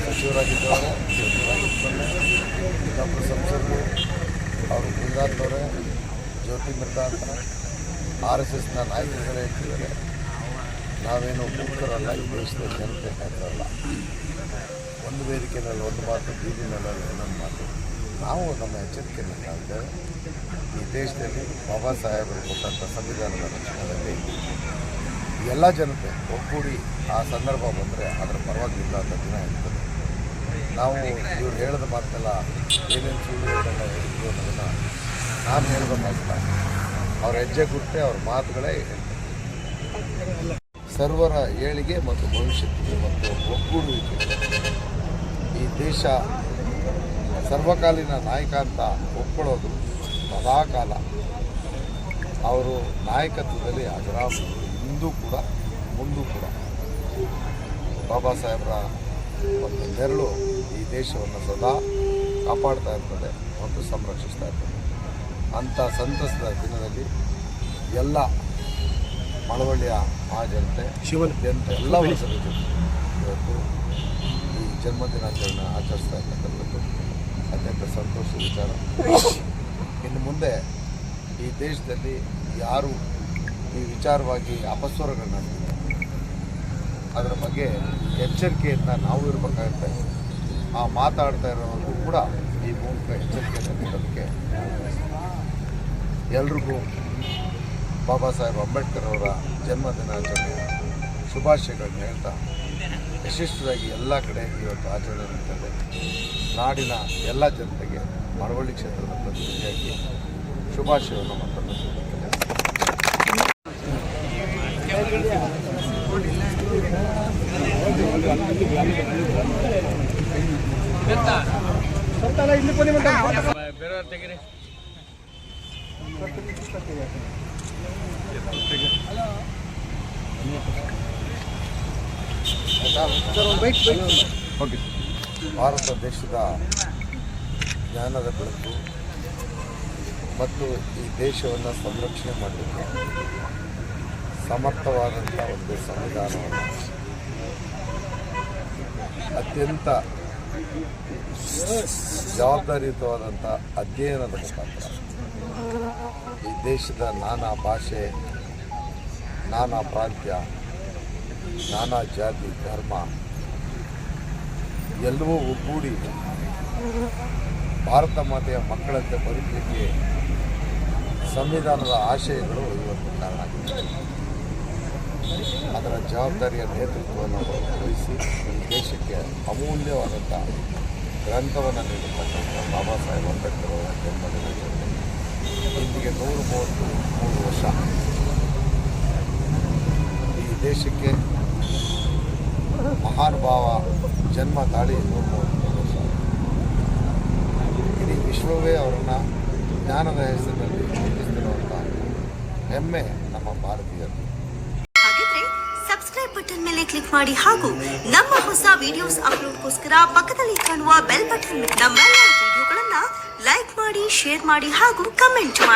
ಸಚಿವರಾಗಿದ್ದವರು doctor ಸಂಸದರು ಅವರು ಗುಜರಾತ್ ಅವರೇ ಜ್ಯೋತಿ ಮಿರ್ದಾ ಅಂತ RSSನ ನಾಯಕರುಗಳೇ ಹೇಳ್ತಿದ್ದಾರೆ. ನಾವೇನು ಮೂರ್ಖರಲ್ಲ, ಈ ದೇಶದ ಜನತೆ ಹೆದರಲ್ಲ. ಒಂದು ವೇದಿಕೆಯಲ್ಲಿ ಒಂದು ಮಾತು, ಬೀದಿನಲ್ಲಿ ಇನ್ನೊಂದು ಮಾತು. ನಾವು ನಮ್ಮ ಎಚ್ಚರಿಕೆಯನ್ನು ಕಾಣ್ತೇವೆ. ಈ ದೇಶದಲ್ಲಿ ಬಾಬಾ ಸಾಹೇಬರು ಕೊಟ್ಟಂಥ ಸಂವಿಧಾನದ ರಕ್ಷಣೆಯಲ್ಲಿ ಎಲ್ಲ ಜನತೆ ಒಗ್ಗೂಡಿ ಆ ಸಂದರ್ಭ ಬಂದರೆ ಅದರ ಪರವಾಗಿಲ್ಲ ಅಂತ ದಿನ ಇರ್ತದೆ. ನಾವು ಇವ್ರು ಹೇಳಿದ ಮಾತೆಲ್ಲ ಏನೇನು ಸುಳ್ಳು ಹೇಳಿದ್ರು ಅನ್ನೋದನ್ನು ನಾನು ಹೇಳಿದ ಮಾತಲ್ಲ, ಅವ್ರ ಹೆಜ್ಜೆ ಗುರುತೆ ಅವ್ರ ಮಾತುಗಳೇ ಹೇಳ್ತಾರೆ. ಸರ್ವರ ಏಳಿಗೆ ಮತ್ತು ಭವಿಷ್ಯತ್ತಿಗೆ ಮತ್ತು ಒಗ್ಗೂಡುವಿಕೆ ಈ ದೇಶ ಸರ್ವಕಾಲೀನ ನಾಯಕ ಅಂತ ಒಪ್ಕೊಳ್ಳೋದು ಸದಾಕಾಲ ಅವರು ನಾಯಕತ್ವದಲ್ಲಿ ಅಜರಾಮರು. ಇಂದೂ ಕೂಡ ಮುಂದೂ ಕೂಡ ಬಾಬಾ ಸಾಹೇಬರ ಒಂದು ನೆರಳು ಈ ದೇಶವನ್ನು ಸದಾ ಕಾಪಾಡ್ತಾ ಇರ್ತದೆ ಮತ್ತು ಸಂರಕ್ಷಿಸ್ತಾ ಇರ್ತದೆ. ಅಂಥ ಸಂತಸದ ದಿನದಲ್ಲಿ ಎಲ್ಲ ಮಳವಳ್ಳಿಯ ಮಹಾಜನತೆ ಜನತೆ ಎಲ್ಲ ವರ್ಷಗಳು ಇವತ್ತು ಈ ಜನ್ಮದಿನಾಚರಣೆ ಆಚರಿಸ್ತಾ ಇರ್ತಕ್ಕಂಥದ್ದು ಅತ್ಯಂತ ಸಂತೋಷದ ವಿಚಾರ. ಇನ್ನು ಮುಂದೆ ಈ ದೇಶದಲ್ಲಿ ಯಾರು ಈ ವಿಚಾರವಾಗಿ ಅಪಸ್ವರಗಳನ್ನ ಅದರ ಬಗ್ಗೆ ಎಚ್ಚರಿಕೆಯಿಂದ ನಾವು ಇರಬೇಕಾಗುತ್ತೆ. ಆ ಮಾತಾಡ್ತಾ ಇರೋರಿಗೂ ಕೂಡ ಈ ಮೂಲಕ ಎಚ್ಚರಿಕೆಯನ್ನು ನೀಡೋದಕ್ಕೆ ಎಲ್ರಿಗೂ ಬಾಬಾ ಸಾಹೇಬ್ ಅಂಬೇಡ್ಕರ್ ಅವರ ಜನ್ಮದಿನಾಚರಣೆಯ ಶುಭಾಶಯಗಳನ್ನ ಹೇಳ್ತಾ ಯಶಸ್ವಿಯಾಗಿ ಎಲ್ಲ ಕಡೆ ಇವತ್ತು ಆಚರಣೆ ನಡೀತದೆ. ನಾಡಿನ ಎಲ್ಲ ಜನತೆಗೆ ಮಳವಳ್ಳಿ ಕ್ಷೇತ್ರದ ಪ್ರತಿನಿಧಿಯಾಗಿ ಶುಭಾಶಯವನ್ನು ಮತ್ತೊಂದು ಭಾರತ ದೇಶದ ಜ್ಞಾನದ ಬೆಳಕು ಮತ್ತು ಈ ದೇಶವನ್ನು ಸಂರಕ್ಷಣೆ ಮಾಡಲಿಕ್ಕೆ ಸಮರ್ಥವಾದಂಥ ಒಂದು ಸಂವಿಧಾನವನ್ನು ಅತ್ಯಂತ ಜವಾಬ್ದಾರಿಯುತವಾದಂಥ ಅಧ್ಯಯನದ ಮುಖಾಂತರ ಈ ದೇಶದ ನಾನಾ ಭಾಷೆ, ನಾನಾ ಪ್ರಾಂತ್ಯ, ನಾನಾ ಜಾತಿ, ಧರ್ಮ ಎಲ್ಲವೂ ಒಗ್ಗೂಡಿ ಭಾರತ ಮಾತೆಯ ಮಕ್ಕಳಂತೆ ಬದುಕಲಿಕ್ಕೆ ಸಂವಿಧಾನದ ಆಶಯಗಳು ಇವತ್ತು ಕಾರಣ ಆಗಿದೆ. ಅದರ ಜವಾಬ್ದಾರಿಯ ನೇತೃತ್ವವನ್ನು ವಹಿಸಿ ಈ ದೇಶಕ್ಕೆ ಅಮೂಲ್ಯವಾದಂಥ ಗ್ರಂಥವನ್ನು ನೀಡಿರ್ತಕ್ಕಂಥ ಬಾಬಾ ಸಾಹೇಬ್ ಅಂಬೇಡ್ಕರ್ ಅವರ ಜನ್ಮದಿನಾಚರಣೆ ಇಂದಿಗೆ 133 ವರ್ಷ. ಈ ದೇಶಕ್ಕೆ ಮಹಾನುಭಾವ ಜನ್ಮ ತಾಳಿ 133 ವರ್ಷ. ಇಡೀ ವಿಶ್ವವೇ ಅವರನ್ನು ಜ್ಞಾನದ ಹೆಸರಿನಲ್ಲಿ ಗುರುತಿಸುತ್ತಿರುವಂಥ ಹೆಮ್ಮೆ ನಮ್ಮ ಭಾರತೀಯರು. ಸಬ್ಸ್ಕ್ರೈಬ್ ಬಟನ್ ಮೇಲೆ ಕ್ಲಿಕ್ ಮಾಡಿ ಹಾಗೂ ನಮ್ಮ ಹೊಸ ವಿಡಿಯೋಸ್ ಅಪ್ಲೋಡ್ಗೋಸ್ಕರ ಪಕ್ಕದಲ್ಲಿ ಕಾಣುವ ಬೆಲ್ ಬಟನ್ ನಮ್ಮೆಲ್ಲ ವಿಡಿಯೋಗಳನ್ನು ಲೈಕ್ ಮಾಡಿ, ಶೇರ್ ಮಾಡಿ ಹಾಗೂ ಕಮೆಂಟ್ ಮಾಡಿ.